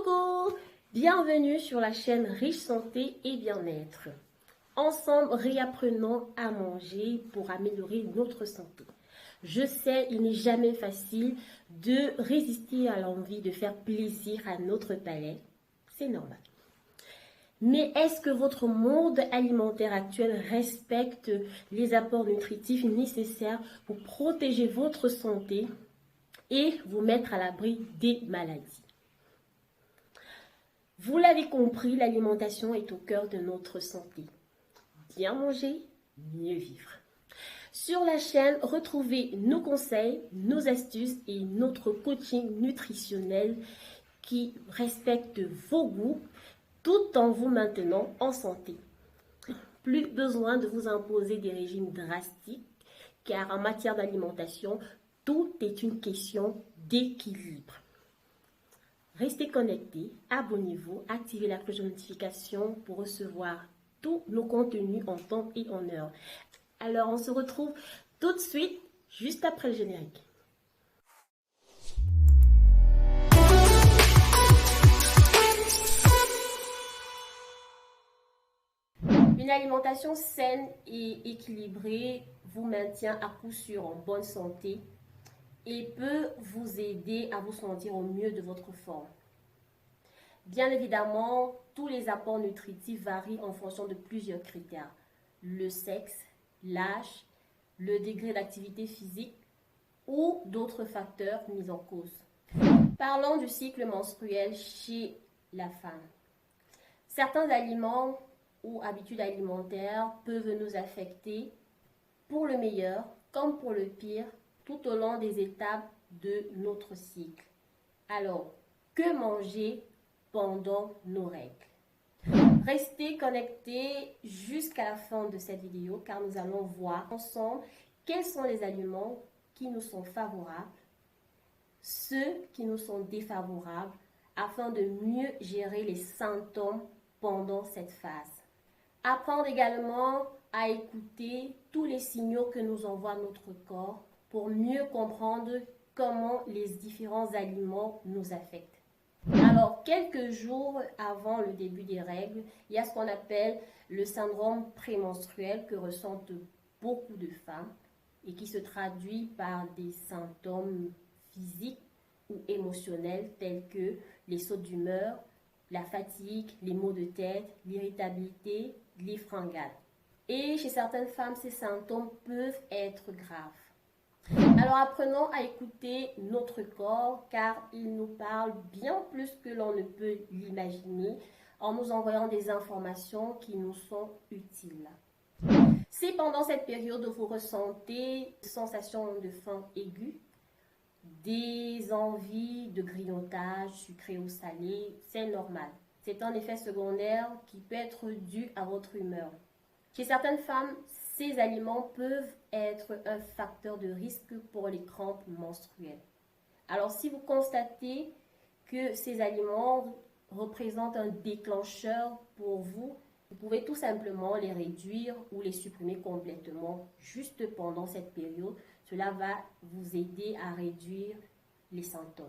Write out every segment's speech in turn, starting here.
Coucou, bienvenue sur la chaîne Riche Santé et Bien-être. Ensemble, réapprenons à manger pour améliorer notre santé. Je sais, il n'est jamais facile de résister à l'envie de faire plaisir à notre palais. C'est normal. Mais est-ce que votre monde alimentaire actuel respecte les apports nutritifs nécessaires pour protéger votre santé et vous mettre à l'abri des maladies? Vous l'avez compris, l'alimentation est au cœur de notre santé. Bien manger, mieux vivre. Sur la chaîne, retrouvez nos conseils, nos astuces et notre coaching nutritionnel qui respecte vos goûts tout en vous maintenant en santé. Plus besoin de vous imposer des régimes drastiques car en matière d'alimentation, tout est une question d'équilibre. Restez connectés, abonnez-vous, activez la cloche de notification pour recevoir tous nos contenus en temps et en heure. Alors, on se retrouve tout de suite, juste après le générique. Une alimentation saine et équilibrée vous maintient à coup sûr en bonne santé et peut vous aider à vous sentir au mieux de votre forme. Bien évidemment, tous les apports nutritifs varient en fonction de plusieurs critères. Le sexe, l'âge, le degré d'activité physique ou d'autres facteurs mis en cause. Parlons du cycle menstruel chez la femme. Certains aliments ou habitudes alimentaires peuvent nous affecter pour le meilleur comme pour le pire tout au long des étapes de notre cycle. Alors, que manger pendant nos règles? Restez connectés jusqu'à la fin de cette vidéo car nous allons voir ensemble quels sont les aliments qui nous sont favorables, ceux qui nous sont défavorables afin de mieux gérer les symptômes pendant cette phase. Apprendre également à écouter tous les signaux que nous envoie notre corps pour mieux comprendre comment les différents aliments nous affectent. Alors, quelques jours avant le début des règles, il y a ce qu'on appelle le syndrome prémenstruel que ressentent beaucoup de femmes et qui se traduit par des symptômes physiques ou émotionnels tels que les sauts d'humeur, la fatigue, les maux de tête, l'irritabilité, les fringales. Et chez certaines femmes, ces symptômes peuvent être graves. Alors apprenons à écouter notre corps car il nous parle bien plus que l'on ne peut l'imaginer en nous envoyant des informations qui nous sont utiles. Si pendant cette période vous ressentez des sensations de faim aiguë, des envies de grignotage sucré ou salé, c'est normal. C'est un effet secondaire qui peut être dû à votre humeur. Chez certaines femmes, ces aliments peuvent être un facteur de risque pour les crampes menstruelles. Alors, si vous constatez que ces aliments représentent un déclencheur pour vous, vous pouvez tout simplement les réduire ou les supprimer complètement juste pendant cette période. Cela va vous aider à réduire les symptômes.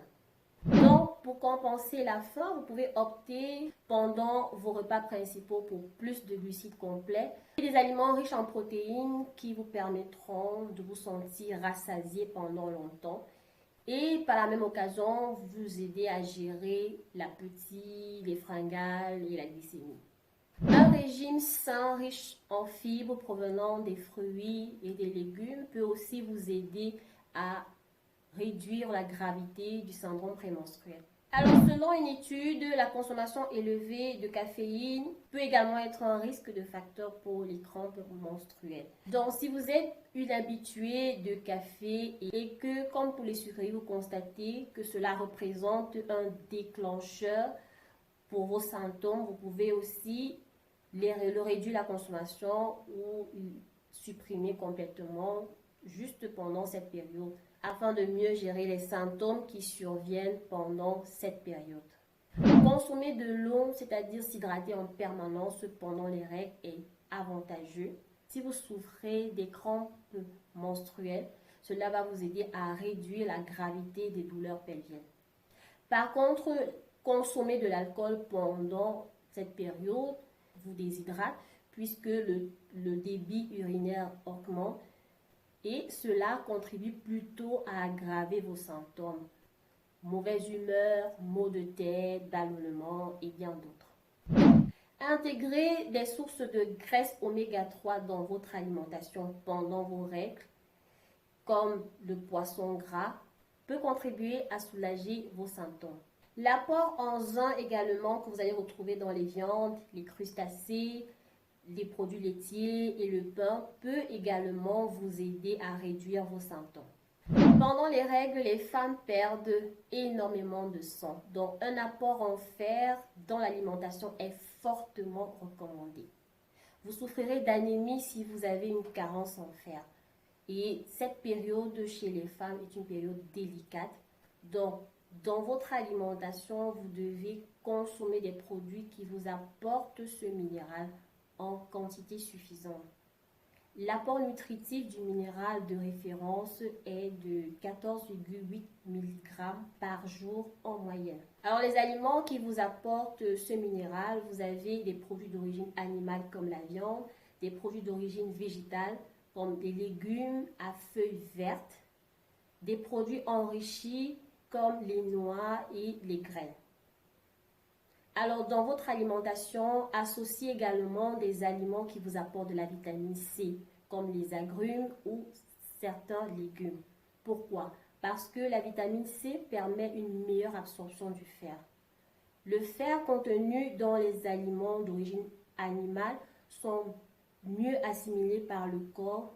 Donc, pour compenser la faim, vous pouvez opter pendant vos repas principaux pour plus de glucides complets et des aliments riches en protéines qui vous permettront de vous sentir rassasié pendant longtemps et par la même occasion vous aider à gérer l'appétit, les fringales et la glycémie. Un régime sain riche en fibres provenant des fruits et des légumes peut aussi vous aider à réduire la gravité du syndrome prémenstruel. Alors, selon une étude, la consommation élevée de caféine peut également être un risque de facteur pour les crampes menstruelles. Donc, si vous êtes une habituée de café et que, comme pour les sucreries, vous constatez que cela représente un déclencheur pour vos symptômes, vous pouvez aussi le réduire la consommation ou supprimer complètement juste pendant cette période afin de mieux gérer les symptômes qui surviennent pendant cette période. Consommer de l'eau, c'est-à-dire s'hydrater en permanence pendant les règles est avantageux. Si vous souffrez des crampes menstruelles, cela va vous aider à réduire la gravité des douleurs pelviennes. Par contre, consommer de l'alcool pendant cette période vous déshydrate puisque le débit urinaire augmente et cela contribue plutôt à aggraver vos symptômes. Mauvaise humeur, maux de tête, ballonnement et bien d'autres. Intégrer des sources de graisse oméga 3 dans votre alimentation pendant vos règles, comme le poisson gras, peut contribuer à soulager vos symptômes. L'apport en zinc également que vous allez retrouver dans les viandes, les crustacés, les produits laitiers et le pain peut également vous aider à réduire vos symptômes. Pendant les règles, les femmes perdent énormément de sang, donc un apport en fer dans l'alimentation est fortement recommandé. Vous souffrirez d'anémie si vous avez une carence en fer. Et cette période chez les femmes est une période délicate. Donc, dans votre alimentation, vous devez consommer des produits qui vous apportent ce minéral en quantité suffisante. L'apport nutritif du minéral de référence est de 14,8 mg par jour en moyenne. Alors les aliments qui vous apportent ce minéral, vous avez des produits d'origine animale comme la viande, des produits d'origine végétale comme des légumes à feuilles vertes, des produits enrichis comme les noix et les graines. Alors, dans votre alimentation, associez également des aliments qui vous apportent de la vitamine C, comme les agrumes ou certains légumes. Pourquoi? Parce que la vitamine C permet une meilleure absorption du fer. Le fer contenu dans les aliments d'origine animale sont mieux assimilés par le corps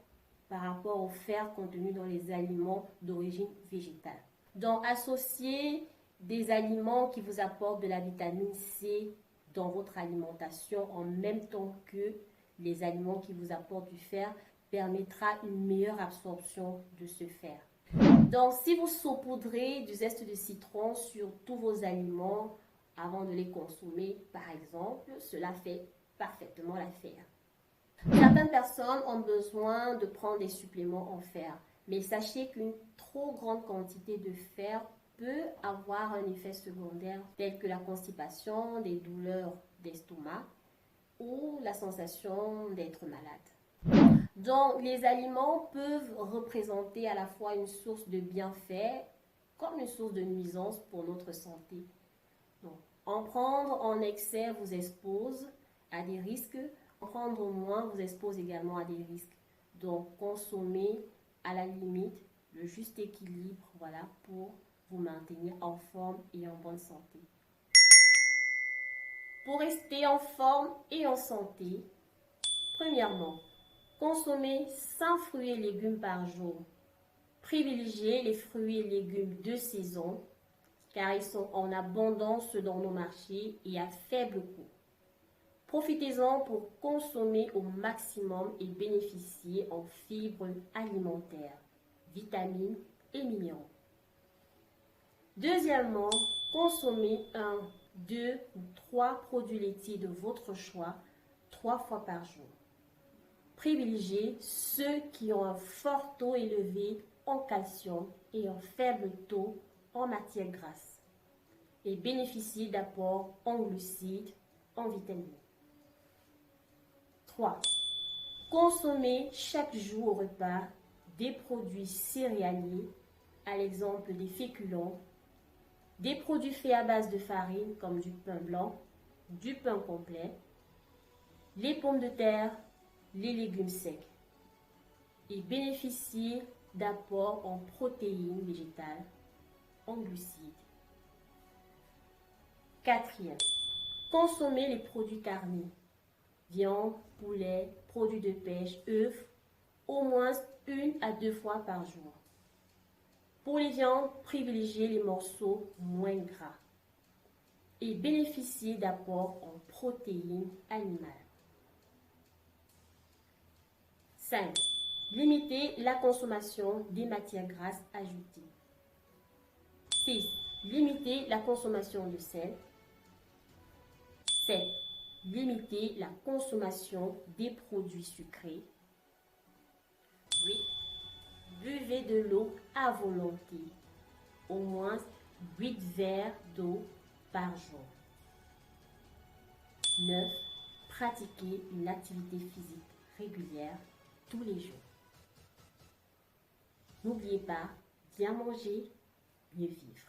par rapport au fer contenu dans les aliments d'origine végétale. Donc, associez des aliments qui vous apportent de la vitamine C dans votre alimentation en même temps que les aliments qui vous apportent du fer permettra une meilleure absorption de ce fer. Donc, si vous saupoudrez du zeste de citron sur tous vos aliments avant de les consommer, par exemple, cela fait parfaitement l'affaire. Certaines personnes ont besoin de prendre des suppléments en fer, mais sachez qu'une trop grande quantité de fer peut avoir un effet secondaire tel que la constipation, des douleurs d'estomac ou la sensation d'être malade. Donc, les aliments peuvent représenter à la fois une source de bienfaits comme une source de nuisance pour notre santé. Donc, en prendre en excès vous expose à des risques, en prendre moins vous expose également à des risques. Donc, consommer à la limite le juste équilibre, voilà, pour vous maintenir en forme et en bonne santé. Pour rester en forme et en santé, premièrement, consommez 100 fruits et légumes par jour. Privilégiez les fruits et légumes de saison car ils sont en abondance dans nos marchés et à faible coût. Profitez-en pour consommer au maximum et bénéficier en fibres alimentaires, vitamines et minéraux. Deuxièmement, consommez 1, 2 ou 3 produits laitiers de votre choix 3 fois par jour. Privilégiez ceux qui ont un fort taux élevé en calcium et un faible taux en matière grasse et bénéficiez d'apports en glucides, en vitamines. 3. Consommez chaque jour au repas des produits céréaliers, à l'exemple des féculents, des produits faits à base de farine comme du pain blanc, du pain complet, les pommes de terre, les légumes secs et bénéficiez d'apports en protéines végétales, en glucides. 4e, consommez les produits carnés, viande, poulet, produits de pêche, œufs, au moins 1 à 2 fois par jour. Pour les viandes, privilégiez les morceaux moins gras et bénéficiez d'apports en protéines animales. 5. Limitez la consommation des matières grasses ajoutées. 6. Limitez la consommation de sel. 7. Limitez la consommation des produits sucrés. 8. Buvez de l'eau à volonté, au moins 8 verres d'eau par jour. 9. Pratiquer une activité physique régulière tous les jours. N'oubliez pas, bien manger, mieux vivre.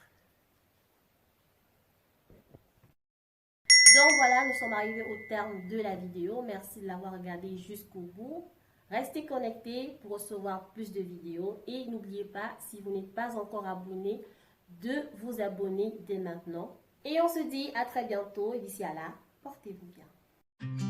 Donc voilà, nous sommes arrivés au terme de la vidéo. Merci de l'avoir regardé jusqu'au bout. Restez connectés pour recevoir plus de vidéos. Et n'oubliez pas, si vous n'êtes pas encore abonné, de vous abonner dès maintenant. Et on se dit à très bientôt. Et d'ici à là, portez-vous bien.